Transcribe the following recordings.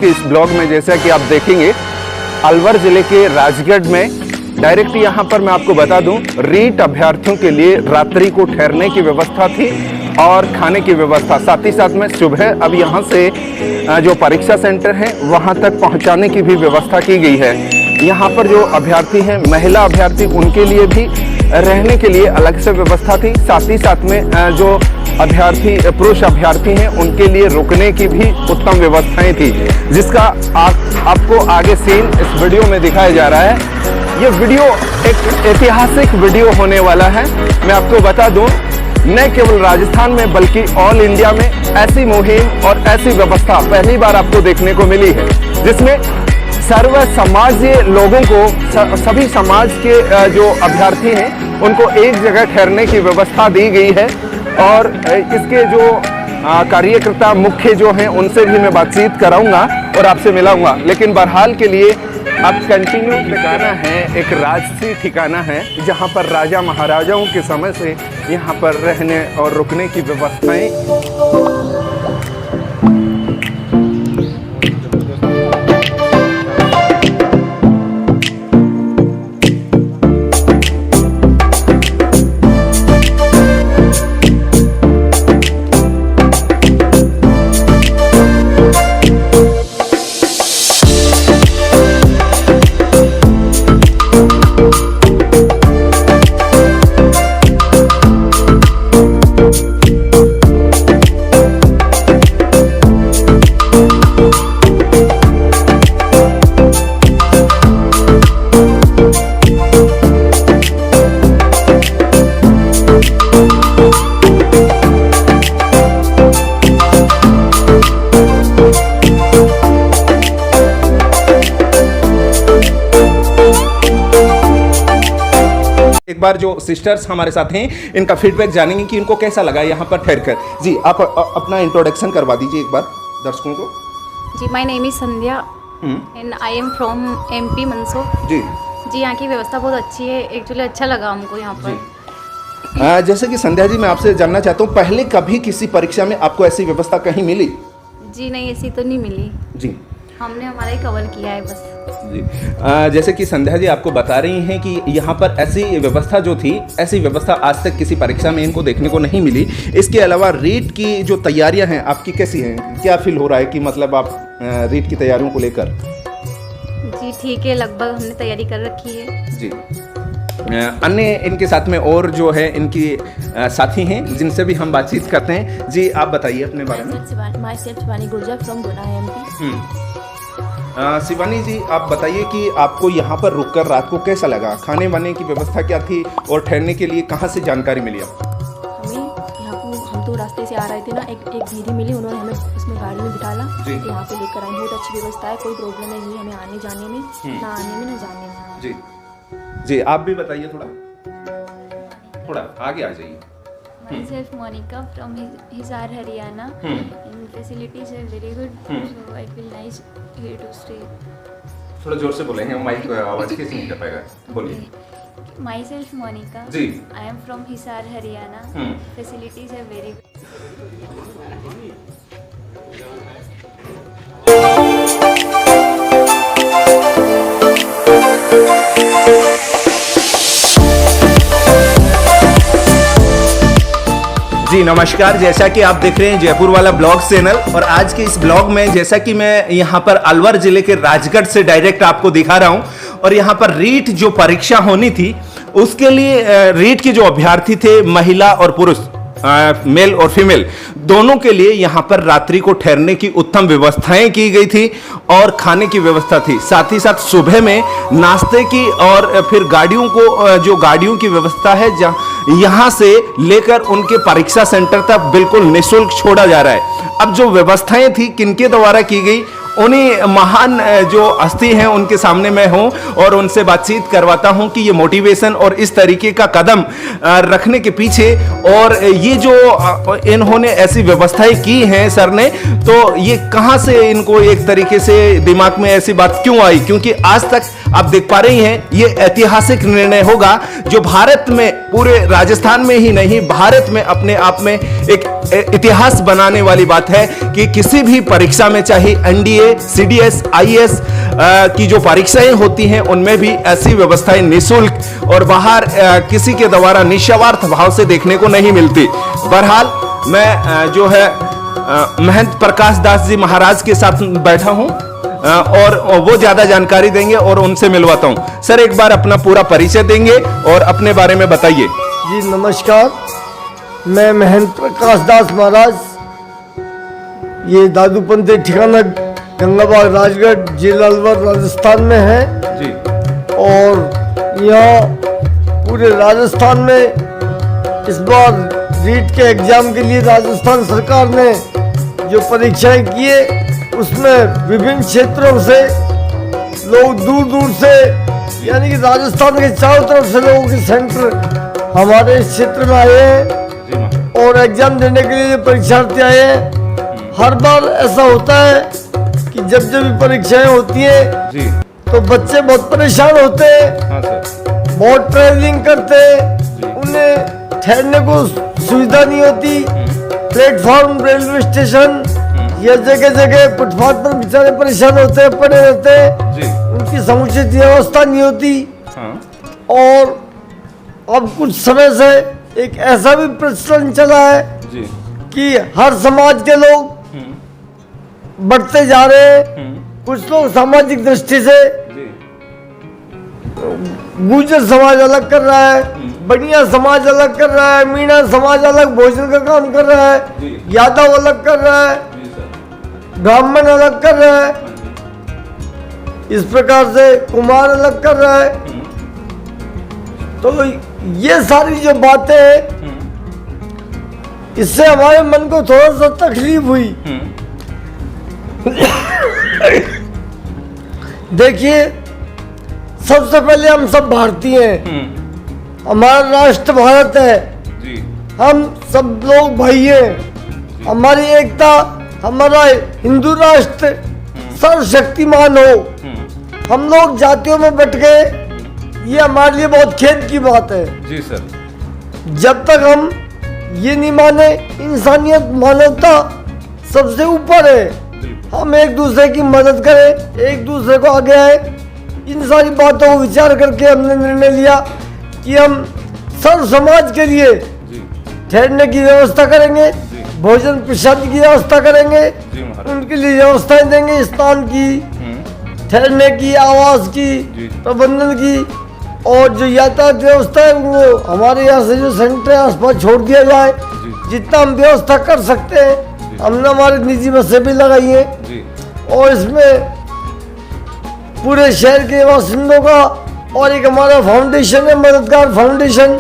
के इस ब्लॉग में जैसा कि आप देखेंगे अलवर जिले के राजगढ़ में डायरेक्ट यहाँ पर मैं आपको बता दूं, रीट अभ्यर्थियों के लिए रात्रि को ठहरने की व्यवस्था थी और खाने की व्यवस्था, साथ ही साथ में सुबह अब यहाँ से जो परीक्षा सेंटर है वहाँ तक पहुँचाने की भी व्यवस्था की गई है। यहाँ पर जो अभ्यर्थी हैं, महिला अभ्यर्थी, उनके लिए भी रहने के लिए अलग से व्यवस्था थी। साथ ही साथ में जो अभ्यर्थी पुरुष अभ्यर्थी हैं उनके लिए रुकने की भी उत्तम व्यवस्थाएं थी, जिसका आपको आगे सीन इस वीडियो में दिखाया जा रहा है। ये वीडियो एक ऐतिहासिक वीडियो होने वाला है। मैं आपको बता दूं, न केवल राजस्थान में बल्कि ऑल इंडिया में ऐसी मुहिम और ऐसी व्यवस्था पहली बार आपको देखने को मिली है, जिसमें सर्व समाजीय लोगों को, सभी समाज के जो अभ्यर्थी हैं उनको एक जगह ठहरने की व्यवस्था दी गई है। और इसके जो कार्यकर्ता मुख्य जो हैं उनसे भी मैं बातचीत कराऊंगा और आपसे मिलाऊंगा। लेकिन बहरहाल के लिए अब कंटिन्यू ठिकाना है, एक राजसी ठिकाना है जहां पर राजा महाराजाओं के समय से यहां पर रहने और रुकने की व्यवस्थाएं। एक बार जो सिस्टर्स हमारे साथ हैं, इनका फीडबैक जानेंगे कि इनको कैसा लगा यहाँ पर ठहरकर। जी, आप अपना इंट्रोडक्शन करवा दीजिए एक बार दर्शकों को। जी, my name is Sandhya and I am from MP Mandsaur. जी, यहाँ की व्यवस्था बहुत अच्छी है, एक्चुअली अच्छा लगा हमको यहाँ पर। जैसे कि संध्या जी, मैं आपसे जानना चाहता हूँ, पहले कभी किसी परीक्षा में आपको ऐसी व्यवस्था कहीं मिली? जी नहीं, ऐसी तो नहीं मिली जी, हमने हमारा ही कवर किया है बस। जी, जैसे कि संध्या जी आपको बता रही हैं कि यहाँ पर ऐसी व्यवस्था जो थी, ऐसी व्यवस्था आज तक किसी परीक्षा में इनको देखने को नहीं मिली। इसके अलावा रीट की जो तैयारियां हैं आपकी कैसी हैं? क्या फील हो रहा है कि मतलब आप रीट की तैयारियों को लेकर? जी ठीक है, लगभग हमने तैयारी कर रखी है। जी, अन्य इनके साथ में और जो है इनकी साथी हैं जिनसे भी हम बातचीत करते हैं। जी, आप बताइए अपने बारे में। Myself Shivani Gurjar from Guna MP. Shivani ji, आप बताइए कि आपको यहाँ पर रुककर रात को कैसा लगा? खाने वाने की व्यवस्था क्या थी और ठहरने के लिए कहाँ से जानकारी मिली आपको? हमें यहाँ को, हम तो रास्ते से आ रहे थे ना, एक दीदी मिली, उन्होंने हमें उसमें गाड़ी में बिठाला, यहाँ पे लेकर आए। बहुत अच्छी व्यवस्था है, कोई प्रॉब्लम नहीं हुई हमें आने जाने में, ना आने में ना जाने में। जी जी, आप भी बताइए, थोड़ा आगे आ जाइए। Myself Monica from Hisar, Haryana. And facilities are very good, so I feel nice here to stay. थोड़ा जोर से बोलेंगे, माइक आवाज कैसे नहीं कर पाएगा, बोलिए। Myself Monica. Ji. I am from Hisar, Haryana. Facilities are very good. जी नमस्कार, जैसा कि आप देख रहे हैं जयपुर वाला ब्लॉग चैनल, और आज के इस ब्लॉग में जैसा कि मैं यहाँ पर अलवर जिले के राजगढ़ से डायरेक्ट आपको दिखा रहा हूँ, और यहाँ पर रीट जो परीक्षा होनी थी उसके लिए रीट के जो अभ्यर्थी थे, महिला और पुरुष, मेल और फीमेल दोनों के लिए यहाँ पर रात्रि को ठहरने की उत्तम व्यवस्थाएं की गई थी और खाने की व्यवस्था थी। साथ ही साथ सुबह में नाश्ते की और फिर गाड़ियों को, जो गाड़ियों की व्यवस्था है, यहाँ से लेकर उनके परीक्षा सेंटर तक बिल्कुल निःशुल्क छोड़ा जा रहा है। अब जो व्यवस्थाएं थी किनके द्वारा की गई, उन्हीं महान जो हस्ती हैं उनके सामने मैं हूं और उनसे बातचीत करवाता हूं कि ये मोटिवेशन और इस तरीके का कदम रखने के पीछे और ये जो इन्होंने ऐसी व्यवस्थाएं की हैं सर ने, तो ये कहां से इनको एक तरीके से दिमाग में ऐसी बात क्यों आई, क्योंकि आज तक आप देख पा रही हैं, ये ऐतिहासिक निर्णय होगा जो भारत में, पूरे राजस्थान में ही नहीं भारत में अपने आप में एक इतिहास बनाने वाली बात है कि किसी भी परीक्षा में, चाहे एनडीए, सीडीएस, आईएएस की जो परीक्षाएं होती हैं उनमें भी ऐसी व्यवस्थाएं निःशुल्क और बाहर किसी के द्वारा निस्वार्थ भाव से देखने को नहीं मिलती। बहरहाल मैं जो है महंत प्रकाश दास जी महाराज के साथ बैठा हूं और वो ज्यादा जानकारी देंगे और उनसे मिलवाता हूं। सर, एक बार अपना पूरा परिचय देंगे और अपने बारे में बताइए। जी नमस्कार, मैं महंत प्रकाश दास महाराज, ये दादूपंथी ठिकाना गंगाबाग राजगढ़, जिला अलवर, राजस्थान में है जी। और यहाँ पूरे राजस्थान में इस बार रीट के एग्जाम के लिए राजस्थान सरकार ने जो परीक्षाएं किए उसमें विभिन्न क्षेत्रों से लोग दूर दूर से, यानी कि राजस्थान के चारों तरफ से लोगों के सेंटर हमारे इस क्षेत्र में आए हैं और एग्जाम देने के लिए परीक्षार्थी आए हैं। हर बार ऐसा होता है कि जब जब भी परीक्षाएं होती हैं जी। तो बच्चे बहुत परेशान होते हैं। हाँ सर। बहुत ट्रैवलिंग करते हैं, उन्हें ठहरने को सुविधा नहीं होती। प्लेटफॉर्म, रेलवे स्टेशन या जगह जगह फुटपाथ पर बेचारे परेशान होते हैं, पड़े रहते हैं जी। उनकी समुचित व्यवस्था नहीं होती। हाँ। और अब कुछ समय से एक ऐसा भी प्रचलन चला है जी। कि हर समाज के लोग बढ़ते जा रहे हैं। कुछ लोग सामाजिक दृष्टि से जी। गुर्जर समाज अलग कर रहा है, बनिया समाज अलग कर रहा है, मीणा समाज अलग भोजन का काम कर रहा है, यादव अलग कर रहा है, ब्राह्मण अलग कर रहा है, इस प्रकार से कुमार अलग कर रहा है। तो ये सारी जो बातें हैं, इससे हमारे मन को थोड़ा सा तकलीफ हुई। देखिए, सबसे पहले हम सब भारतीय हैं, हमारा राष्ट्र भारत है, हम सब लोग भाई हैं। हमारी एकता, हमारा हिंदू राष्ट्र सर्वशक्तिमान हो। हम लोग जातियों में बट गए, ये हमारे लिए बहुत खेद की बात है। जी सर। जब तक हम ये नहीं माने इंसानियत, मानवता सबसे ऊपर है, हम एक दूसरे की मदद करें, एक दूसरे को आगे आए, इन सारी बातों को विचार करके हमने निर्णय लिया कि हम सर्व समाज के लिए ठहरने की व्यवस्था करेंगे, भोजन प्रसाद की व्यवस्था करेंगे, उनके लिए व्यवस्थाएं देंगे, स्नान की, ठहरने की, आवास की, प्रबंधन की, और जो यातायात व्यवस्था है वो हमारे यहाँ से जो सेंटर है आसपास छोड़ दिया जाए। जितना हम व्यवस्था कर सकते हैं, हमने हमारी निजी बसें भी लगाई हैं और इसमें पूरे शहर के बासिंदों का, और एक हमारा फाउंडेशन है, मददगार फाउंडेशन,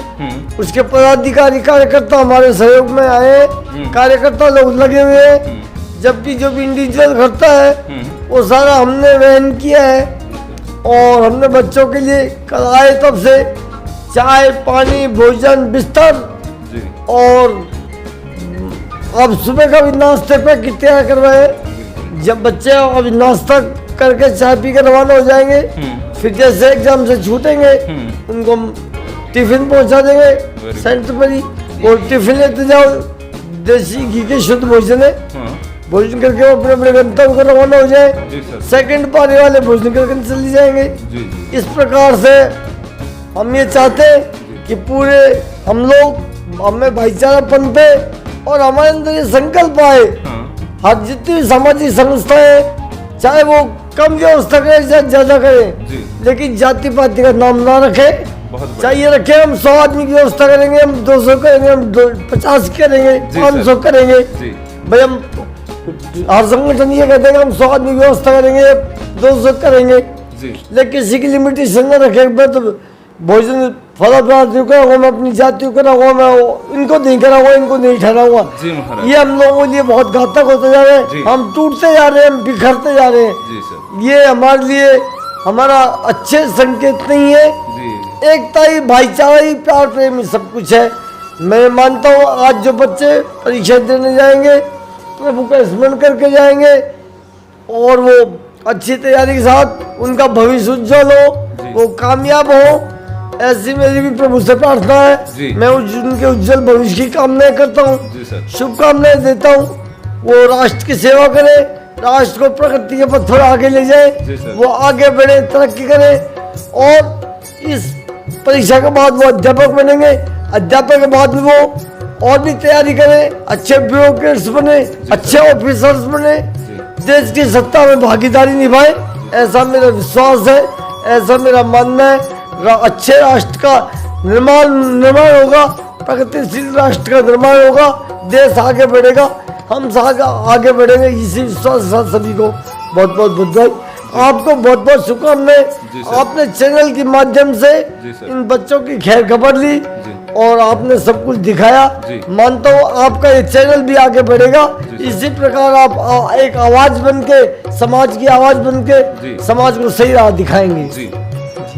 उसके पदाधिकारी कार्यकर्ता हमारे सहयोग में आए, कार्यकर्ता लोग लगे हुए हैं। जबकि जो भी इंडिविजुअल करता है वो सारा हमने वहन किया है। और हमने बच्चों के लिए कल आए तब से चाय, पानी, भोजन, बिस्तर और अब सुबह का भी नाश्ते पे तैयार करवाए। जब बच्चे अभी नाश्ता करके चाय पी कर रवाना हो जाएंगे, फिर जैसे एग्जाम से छूटेंगे उनको हम टिफिन पहुंचा देंगे सेंटर पर ही। और टिफिन लेते जाओ, देसी घी के शुद्ध भोजन है, भोजन करके वो अपने अपने गंतव्य को रवाना हो जाए। सेकंड पारी वाले भोजन करके चले जाएंगे। इस प्रकार से हम ये चाहते हैं कि पूरे हम लोग, हमें भाईचारा पनपे और हमारे अंदर ये संकल्प आए, हर जितनी भी सामाजिक संस्थाएं, चाहे वो कम व्यवस्था करें चाहे ज्यादा करें, लेकिन जाति पाति का नाम ना रखे। चाहिए रखे, हम 100 आदमी की व्यवस्था करेंगे, हम 200 करेंगे, हम 50 करेंगे, 500 करेंगे। भाई हम हर संगठन ये कहते हैं कि हम 100 आदमी की व्यवस्था करेंगे, 200 करेंगे, लेकिन किसी की लिमिटेशन न रखे। मैं तो भोजन फलाफलादियों का मैं अपनी जातियों को रखा, मैं इनको नहीं करा हुआ, इनको नहीं ठहरा हुआ। ये हम लोगों के लिए बहुत घातक होते जा रहे हैं, हम टूटते जा रहे हैं, हम बिखरते जा रहे हैं। ये हमारे लिए हमारा अच्छे संकेत नहीं है। एकता ही, भाईचारा ही, प्यार प्रेम ही सब कुछ है। मैं मानता हूँ आज जो बच्चे परीक्षा देने जाएंगे प्रभु का स्मरण करके जाएंगे और वो अच्छी तैयारी के साथ उनका भविष्य उज्जवल हो, वो कामयाब हो, ऐसी मेरी भी प्रभु से प्रार्थना है। मैं उनके उज्जवल भविष्य की कामनाएं करता हूँ, शुभकामनाएं देता हूँ। वो राष्ट्र की सेवा करे, राष्ट्र को प्रगति के पथ पर आगे ले जाए, वो आगे बढ़े, तरक्की करे। और इस परीक्षा के बाद वो अध्यापक बनेंगे, अध्यापक के बाद में वो और भी तैयारी करें, अच्छे ब्यूरोक्रेट्स बने, अच्छे ऑफिसर्स बने, देश की सत्ता में भागीदारी निभाए, ऐसा मेरा विश्वास है, ऐसा मेरा मानना है। अच्छे राष्ट्र का निर्माण होगा, प्रगतिशील राष्ट्र का निर्माण होगा, देश आगे बढ़ेगा, हम आगे बढ़ेंगे, इसी विश्वास के साथ सभी को बहुत बहुत बधाई, आपको बहुत बहुत शुभकामनाएं। आपने चैनल के माध्यम से इन बच्चों की खैर खबर ली और आपने सब कुछ दिखाया। मानता हूँ आपका ये चैनल भी आगे बढ़ेगा, इसी प्रकार आप एक आवाज बनके, समाज की आवाज बनके समाज को सही राह दिखाएंगे।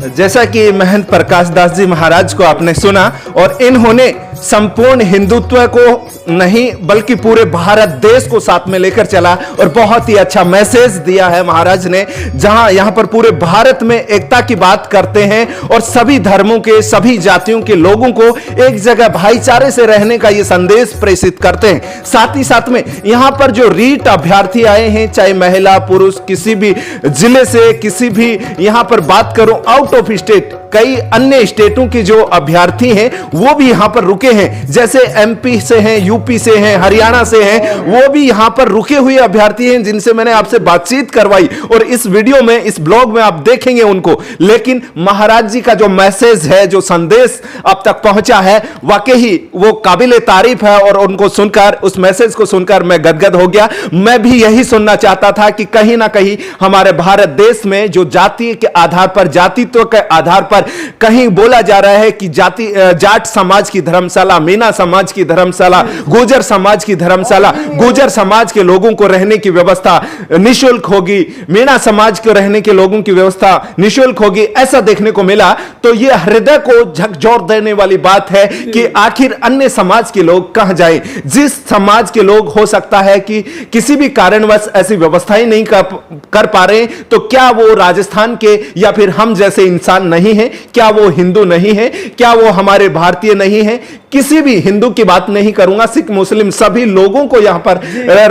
जैसा कि महंत प्रकाश दास जी महाराज को आपने सुना, और इन्होंने संपूर्ण हिंदुत्व को नहीं बल्कि पूरे भारत देश को साथ में लेकर चला और बहुत ही अच्छा मैसेज दिया है महाराज ने, जहां यहां पर पूरे भारत में एकता की बात करते हैं और सभी धर्मों के, सभी जातियों के लोगों को एक जगह भाईचारे से रहने का ये संदेश प्रेषित करते हैं। साथ ही साथ में यहां पर जो रीट अभ्यर्थी आए हैं, चाहे महिला पुरुष, किसी भी जिले से, किसी भी यहां पर बात करूं आउट ऑफ स्टेट, कई अन्य स्टेटों के जो अभ्यर्थी हैं वो भी यहां पर रुके हैं, जैसे एमपी से हैं, यूपी से हैं, हरियाणा से हैं, वो भी यहां पर रुके हुए अभ्यर्थी हैं जिनसे मैंने आपसे बातचीत करवाई और इस वीडियो में, इस ब्लॉग में आप देखेंगे उनको। लेकिन महाराज जी का जो मैसेज है, जो संदेश अब तक पहुंचा है, वाकई वो काबिले तारीफ है और उनको सुनकर, उस मैसेज को सुनकर मैं गदगद हो गया। मैं भी यही सुनना चाहता था कि कहीं ना कहीं हमारे भारत देश में जो जाति के आधार पर, जातित्व के आधार पर कहीं बोला जा रहा है कि जाट समाज की धर्मशाला, मीना समाज की धर्मशाला, गुर्जर समाज की धर्मशाला, गुर्जर समाज के लोगों को रहने की व्यवस्था निःशुल्क होगी, मीना समाज को रहने के लोगों की व्यवस्था निःशुल्क होगी, ऐसा देखने को मिला। तो यह हृदय को झकझोर देने वाली बात है कि आखिर अन्य समाज के लोग कहां जाएं। जिस समाज के लोग हो सकता है कि किसी भी कारणवश ऐसी व्यवस्थाएं नहीं कर पा रहे, तो क्या वो राजस्थान के या फिर हम जैसे इंसान नहीं है? क्या वो हिंदू नहीं है? क्या वो हमारे भारतीय नहीं है? किसी भी हिंदू की बात नहीं करूंगा, सिख मुस्लिम सभी लोगों को यहां पर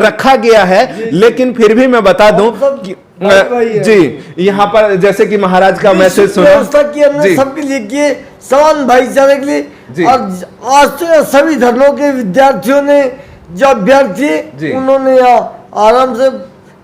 रखा गया है। लेकिन फिर भी मैं बता दूं कि जी, यहाँ पर जैसे कि महाराज का मैसेज सुना, सबके लिए किए, समान भाईचारे के लिए। और आज तो सभी धर्मों के विद्यार्थियों ने, जो अभ्यर्थी, उन्होंने यहाँ आराम से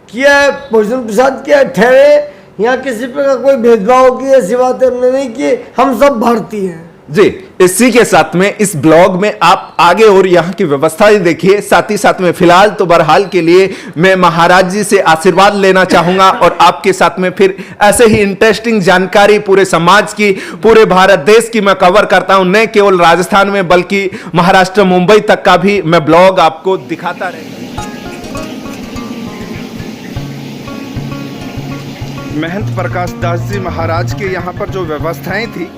किया है, भोजन प्रसाद किया है, ठहरे। यहाँ किसी प्रकार कोई भेदभाव की ऐसी बातें हमने नहीं की, हम सब भारतीय हैं। जी, इसी के साथ में इस ब्लॉग में आप आगे और यहाँ की व्यवस्थाएं देखिए। साथ ही साथ में फिलहाल तो बहरहाल के लिए मैं महाराज जी से आशीर्वाद लेना चाहूंगा और आपके साथ में फिर ऐसे ही इंटरेस्टिंग जानकारी पूरे समाज की, पूरे भारत देश की मैं कवर करता हूं, न केवल राजस्थान में बल्कि महाराष्ट्र, मुंबई तक का भी मैं ब्लॉग आपको दिखाता रहूंगा। महंत प्रकाश दास जी महाराज के यहाँ पर जो व्यवस्थाएं थी,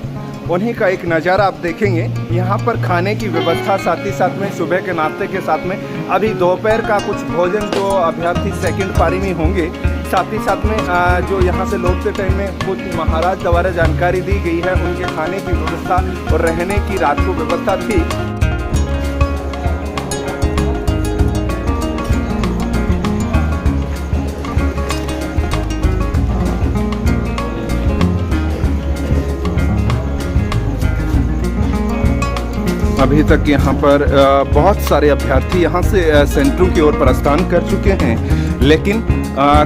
उन्हीं का एक नज़ारा आप देखेंगे। यहाँ पर खाने की व्यवस्था, साथ ही साथ में सुबह के नाश्ते के साथ में अभी दोपहर का कुछ भोजन जो अभ्यर्थी सेकंड पारी में होंगे, साथ ही साथ में जो यहाँ से लौटते टाइम में खुद महाराज द्वारा जानकारी दी गई है, उनके खाने की व्यवस्था और रहने की रात को व्यवस्था थी। अभी तक यहाँ पर बहुत सारे अभ्यर्थी यहाँ से सेंटरों की ओर प्रस्थान कर चुके हैं, लेकिन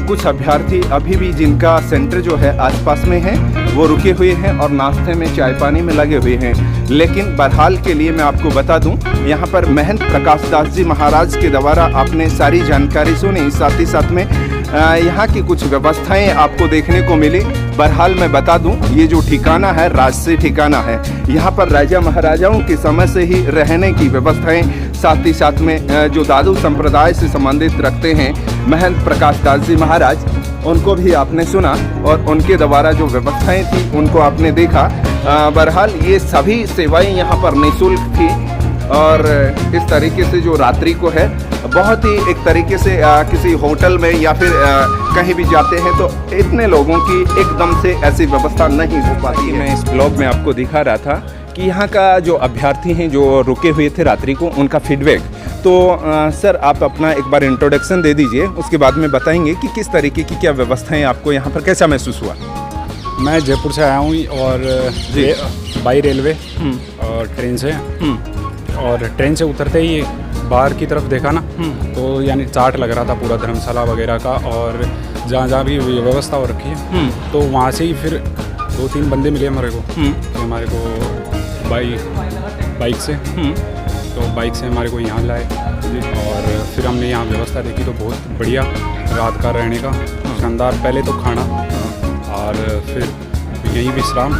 कुछ अभ्यर्थी अभी भी जिनका सेंटर जो है आसपास में है, वो रुके हुए हैं और नाश्ते में, चाय पानी में लगे हुए हैं। लेकिन बहरहाल के लिए मैं आपको बता दूं, यहाँ पर महंत प्रकाश दास जी महाराज के द्वारा आपने सारी जानकारी सुनी, साथ ही साथ में यहाँ की कुछ व्यवस्थाएं आपको देखने को मिली। बहरहाल मैं बता दूं, ये जो ठिकाना है राजसी ठिकाना है। यहाँ पर राजा महाराजाओं के समय से ही रहने की व्यवस्थाएं, साथ ही साथ में जो दादू संप्रदाय से संबंधित रखते हैं महंत प्रकाश दास जी महाराज, उनको भी आपने सुना और उनके द्वारा जो व्यवस्थाएं थी उनको आपने देखा। बहरहाल ये सभी सेवाएं यहाँ पर निःशुल्क थी। और इस तरीके से जो रात्रि को है बहुत ही एक तरीके से किसी होटल में या फिर कहीं भी जाते हैं तो इतने लोगों की एकदम से ऐसी व्यवस्था नहीं हो पाती है। मैं इस ब्लॉग में आपको दिखा रहा था कि यहाँ का जो अभ्यर्थी हैं जो रुके हुए थे रात्रि को, उनका फीडबैक। तो सर आप अपना एक बार इंट्रोडक्शन दे दीजिए, उसके बाद में बताएंगे कि किस तरीके की क्या व्यवस्थाएं आपको यहाँ पर कैसा महसूस हुआ। मैं जयपुर से आया हूँ और बाई रेलवे और ट्रेन से, और ट्रेन से उतरते ही बाहर की तरफ देखा ना तो यानी चार्ट लग रहा था पूरा धर्मशाला वगैरह का, और जहाँ भी व्यवस्था हो रखी है तो वहाँ से ही फिर 2-3 बंदे मिले हमारे को बाइक से, तो बाइक से हमारे को यहाँ लाए और फिर हमने यहाँ व्यवस्था देखी तो बहुत बढ़िया, रात का रहने का शानदार, पहले तो खाना और फिर यहीं विश्राम,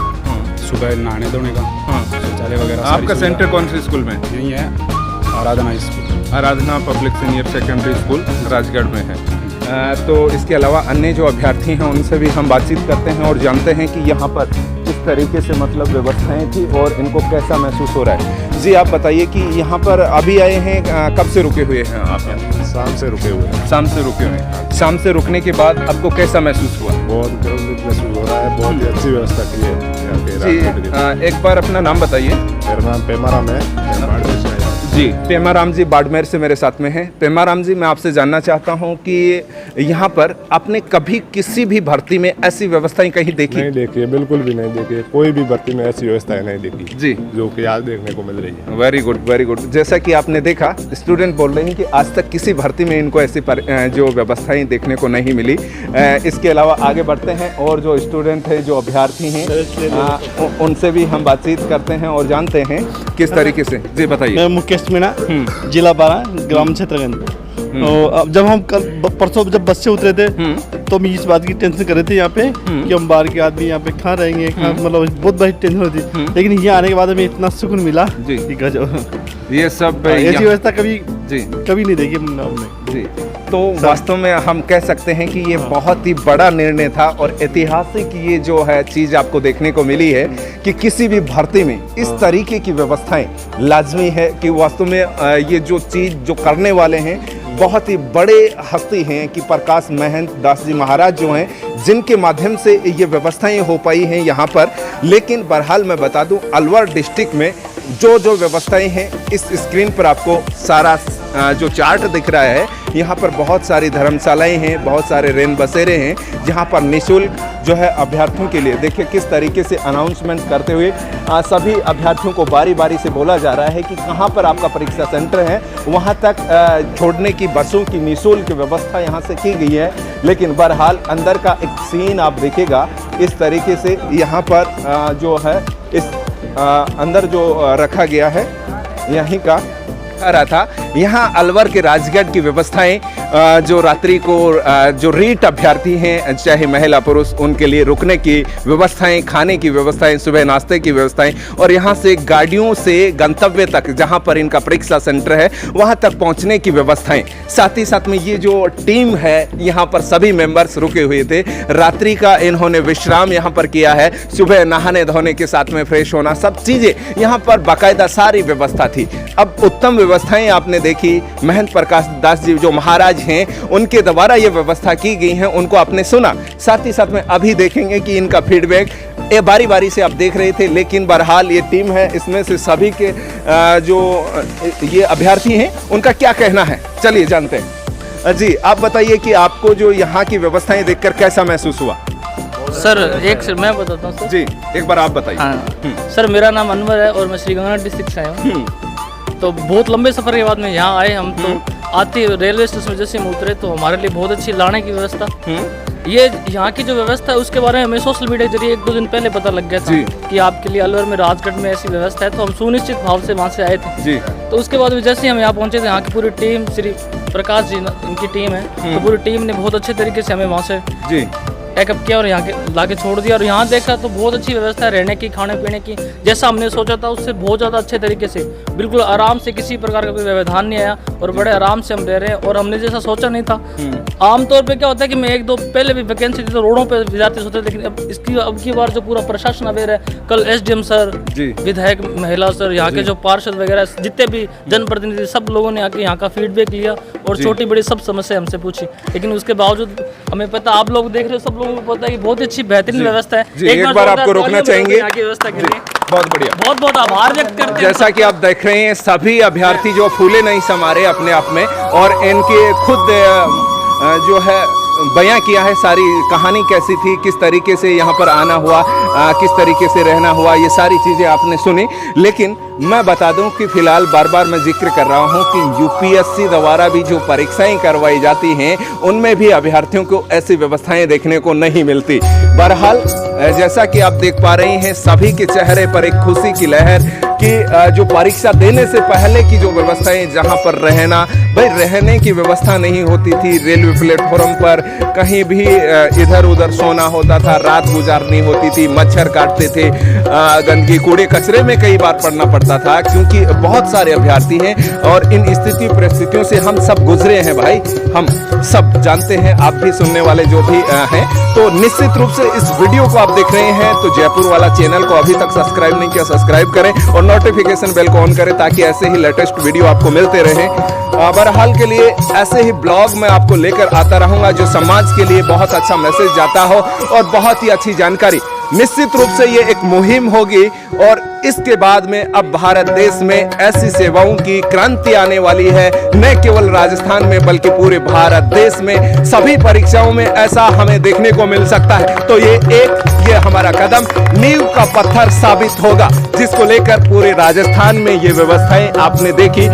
सुबह नहाने धोने का शौचालय वगैरह। आपका सेंटर कौन से स्कूल में? यही है Aradhana school, Aradhana public senior secondary school Rajgarh में है। तो इसके अलावा अन्य जो अभ्यर्थी हैं उनसे भी हम बातचीत करते हैं और जानते हैं कि यहाँ पर किस तरीके से मतलब व्यवस्थाएं थी और इनको कैसा महसूस हो रहा है। जी आप बताइए कि यहाँ पर अभी आए हैं, कब से रुके हुए हैं आप यहाँ? शाम से रुके हुए हैं। शाम से रुके हुए हैं। शाम से रुकने के बाद आपको कैसा महसूस हुआ? बहुत गर्व महसूस हो रहा है, बहुत ही अच्छी व्यवस्था की है यहाँ पे जी एक बार अपना नाम बताइए। मेरा नाम पेमाराम है, मैं बाड़मेर से आया हूँ। जी पेमाराम जी बाड़मेर से मेरे साथ में हैं। पेमाराम जी मैं आपसे जानना चाहता हूँ कि यहाँ पर आपने कभी किसी भी भर्ती में ऐसी व्यवस्थाएं कहीं देखी? नहीं देखी है, बिल्कुल भी नहीं देखी है, कोई भी भर्ती में ऐसी व्यवस्थाएं नहीं देखी जी, जो कि आज देखने को मिल रही है। Very good very good. जैसा कि आपने देखा स्टूडेंट बोल रहे हैं कि आज तक किसी भर्ती में इनको ऐसी जो व्यवस्थाएं देखने को नहीं मिली। इसके अलावा आगे बढ़ते हैं और जो स्टूडेंट है, जो अभ्यर्थी हैं, उनसे भी हम बातचीत करते हैं और जानते हैं किस तरीके से। जी बताइए। मैं मुकेश मीणा, जिला 12, ग्राम क्षेत्रगंज। तो अब जब हम कल परसों जब बस से उतरे थे तो हम इस बात की टेंशन कर रहे थे यहाँ पे कि हम बाहर के आदमी यहाँ पे कहाँ रहेंगे, मतलब बहुत बड़ी टेंशन होती, लेकिन यहाँ आने के बाद हमें इतना सुकून मिला जी कि गजब। ये सब ऐसी व्यवस्था कभी नहीं देखी हमने जी। तो वास्तव में हम कह सकते हैं कि ये बहुत ही बड़ा निर्णय था और ऐतिहासिक ये जो है चीज़ आपको देखने को मिली है कि किसी भी भर्ती में इस तरीके की व्यवस्थाएं लाजमी है कि वास्तव में ये जो चीज़ जो करने वाले हैं बहुत ही बड़े हस्ती हैं कि प्रकाश महंत दास जी महाराज जो हैं, जिनके माध्यम से ये व्यवस्थाएं हो पाई हैं यहाँ पर। लेकिन बहरहाल मैं बता दूं अलवर डिस्ट्रिक्ट में जो व्यवस्थाएं हैं इस स्क्रीन पर आपको सारा जो चार्ट दिख रहा है, यहाँ पर बहुत सारी धर्मशालाएं हैं, बहुत सारे रेन बसेरे हैं जहाँ पर निःशुल्क जो है अभ्यर्थियों के लिए देखिए किस तरीके से अनाउंसमेंट करते हुए सभी अभ्यर्थियों को बारी बारी से बोला जा रहा है कि कहाँ पर आपका परीक्षा सेंटर है, वहाँ तक छोड़ने की बसों की निःशुल्क व्यवस्था यहाँ से की गई है। लेकिन बहरहाल अंदर का एक सीन आप देखेगा इस तरीके से यहाँ पर जो है इस अंदर जो रखा गया है यहीं का रहा था। यहाँ अलवर के राजगढ़ की व्यवस्थाएं जो रात्रि को जो रीट अभ्यर्थी हैं चाहे महिला पुरुष उनके लिए रुकने की व्यवस्थाएं, खाने की व्यवस्थाएं, सुबह नाश्ते की व्यवस्थाएं और यहाँ से गाड़ियों से गंतव्य तक जहाँ पर इनका परीक्षा सेंटर है वहाँ तक पहुँचने की व्यवस्थाएं। साथ ही साथ में ये जो टीम है यहाँ पर सभी मेंबर्स रुके हुए थे, रात्रि का इन्होंने विश्राम यहाँ पर किया है, सुबह नहाने धोने के साथ में फ्रेश होना, सब चीज़ें यहाँ पर बाकायदा सारी व्यवस्था थी। अब उत्तम व्यवस्थाएं आपने देखी, महंत प्रकाश दास जी जो महाराज हैं उनके द्वारा ये व्यवस्था की गई है, उनको आपने सुना। साथ ही साथ में अभी देखेंगे कि इनका फीडबैक ये बारी बारी से आप देख रहे थे। लेकिन बहरहाल ये टीम है, इसमें से सभी के जो ये अभ्यर्थी हैं उनका क्या कहना है, चलिए जानते हैं। जी आप बताइए कि आपको जो यहाँ की व्यवस्थाएं देखकर कैसा महसूस हुआ? सर मैं बताता हूँ सर। जी एक बार आप बताइए। हाँ सर, मेरा नाम अनवर है और मैं श्रीगंगानगर डिस्ट्रिक्ट से आया हूँ। तो बहुत लंबे सफ़र के बाद में यहाँ आए हम, तो आते रेलवे स्टेशन जैसे हम उतरे तो हमारे लिए बहुत अच्छी लाने की व्यवस्था। ये यहाँ की जो व्यवस्था है उसके बारे में हमें सोशल मीडिया के जरिए 1-2 दिन पहले पता लग गया था कि आपके लिए अलवर में राजगढ़ में ऐसी व्यवस्था है, तो हम सुनिश्चित भाव से वहाँ से आए थे जी। तो उसके बाद जैसे ही हम यहाँ पहुँचे थे, यहाँ की पूरी टीम, श्री प्रकाश जी इनकी टीम है, तो पूरी टीम ने बहुत अच्छे तरीके से हमें वहाँ से पैकअप किया और यहाँ के ला के छोड़ दिया। और यहाँ देखा तो बहुत अच्छी व्यवस्था है रहने की, खाने पीने की, जैसा हमने सोचा था उससे बहुत ज़्यादा अच्छे तरीके से, बिल्कुल आराम से, किसी प्रकार का कोई व्यवधान नहीं आया और बड़े आराम से हम रह रहे हैं। और हमने जैसा सोचा नहीं था। आमतौर पर क्या होता है कि मैं 1-2 पहले भी वैकेंसी थी तो रोडों पर विद्यार्थी सोचते, लेकिन अब की बार जो पूरा प्रशासन अवेयर है, कल SDM सर, विधायक महिला सर, यहाँ के जो पार्षद वगैरह जितने भी जनप्रतिनिधि, सब लोगों ने आके यहाँ का फीडबैक लिया और छोटी बड़ी सब समस्या हमसे पूछी। लेकिन उसके बावजूद हमें पता, आप लोग देख रहे हो, सब लोगों को पता है कि बहुत अच्छी बेहतरीन व्यवस्था है। एक बार आपको रोकना चाहेंगे यहाँ की व्यवस्था के लिए बहुत बढ़िया, बहुत बहुत आभार व्यक्त करते हैं। जैसा कि आप देख रहे हैं सभी अभ्यर्थी जो फूले नहीं समा रहे अपने आप में, और इनके खुद जो है बयां किया है सारी कहानी कैसी थी, किस तरीके से यहाँ पर आना हुआ, किस तरीके से रहना हुआ, ये सारी चीज़ें आपने सुनी। लेकिन मैं बता दूं कि फिलहाल बार बार मैं जिक्र कर रहा हूं कि UPSC द्वारा भी जो परीक्षाएं करवाई जाती हैं उनमें भी अभ्यर्थियों को ऐसी व्यवस्थाएं देखने को नहीं मिलती। बहरहाल जैसा कि आप देख पा रहे हैं सभी के चेहरे पर एक खुशी की लहर कि जो परीक्षा देने से पहले की जो व्यवस्थाएं, जहां पर रहना, भाई रहने की व्यवस्था नहीं होती थी, रेलवे प्लेटफॉर्म पर कहीं भी इधर उधर सोना होता था, रात गुजारनी होती थी, मच्छर काटते थे, गंदगी कूड़े कचरे में कई बार पड़ना पड़ता था, क्योंकि बहुत सारे अभ्यर्थी हैं और इन स्थिति परिस्थितियों से हम सब गुजरे हैं भाई, हम सब जानते हैं, आप भी सुनने वाले जो भी हैं। तो निश्चित रूप से इस वीडियो को आप देख रहे हैं तो जयपुर वाला चैनल को अभी तक सब्सक्राइब नहीं किया, सब्सक्राइब करें और नोटिफिकेशन बेल को ऑन करें ताकि ऐसे ही लेटेस्ट वीडियो आपको मिलते रहें। बहरहाल के लिए ऐसे ही ब्लॉग मैं आपको लेकर आता रहूंगा जो समाज के लिए बहुत अच्छा मैसेज जाता हो और बहुत ही अच्छी जानकारी। निश्चित रूप से ये एक मुहिम होगी और इसके बाद में अब भारत देश में ऐसी सेवाओं की क्रांति आने वाली है, न केवल राजस्थान में बल्कि पूरे भारत देश में सभी परीक्षाओं में ऐसा हमें देखने को मिल सकता है। तो ये हमारा कदम नींव का पत्थर साबित होगा, जिसको लेकर पूरे राजस्थान में ये व्यवस्थाएं आपने देखी,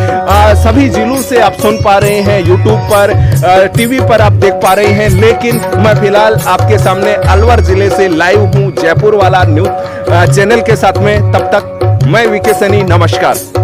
सभी जिलों से आप सुन पा रहे हैं, यूट्यूब पर, टीवी पर आप देख पा रहे हैं। लेकिन मैं फिलहाल आपके सामने अलवर जिले से लाइव हूं, जयपुर वाला न्यूज चैनल के साथ में। तब तक मैं वीके सैनी, नमस्कार।